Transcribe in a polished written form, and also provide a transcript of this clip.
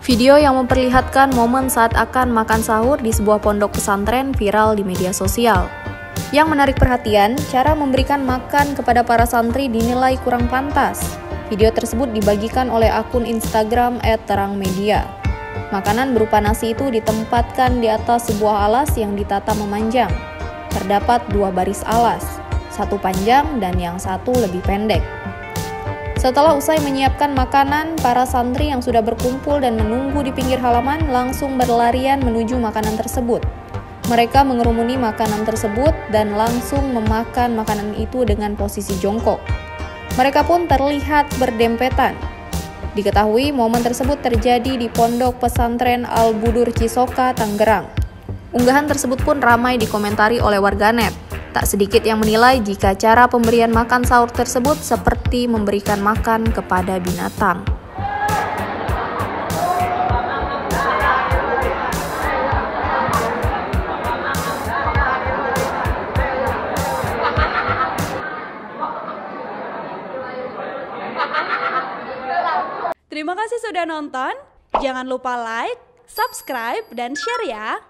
Video yang memperlihatkan momen saat akan makan sahur di sebuah pondok pesantren viral di media sosial. Yang menarik perhatian, cara memberikan makan kepada para santri dinilai kurang pantas. Video tersebut dibagikan oleh akun Instagram @terangmedia. Makanan berupa nasi itu ditempatkan di atas sebuah alas yang ditata memanjang. Terdapat 2 baris alas, satu panjang dan yang satu lebih pendek. Setelah usai menyiapkan makanan, para santri yang sudah berkumpul dan menunggu di pinggir halaman langsung berlarian menuju makanan tersebut. Mereka mengerumuni makanan tersebut dan langsung memakan makanan itu dengan posisi jongkok. Mereka pun terlihat berdempetan. Diketahui momen tersebut terjadi di Pondok Pesantren Al-Budur Cisoka, Tangerang. Unggahan tersebut pun ramai dikomentari oleh warganet. Tak sedikit yang menilai jika cara pemberian makan sahur tersebut seperti memberikan makan kepada binatang. Terima kasih sudah nonton. Jangan lupa like, subscribe, dan share ya.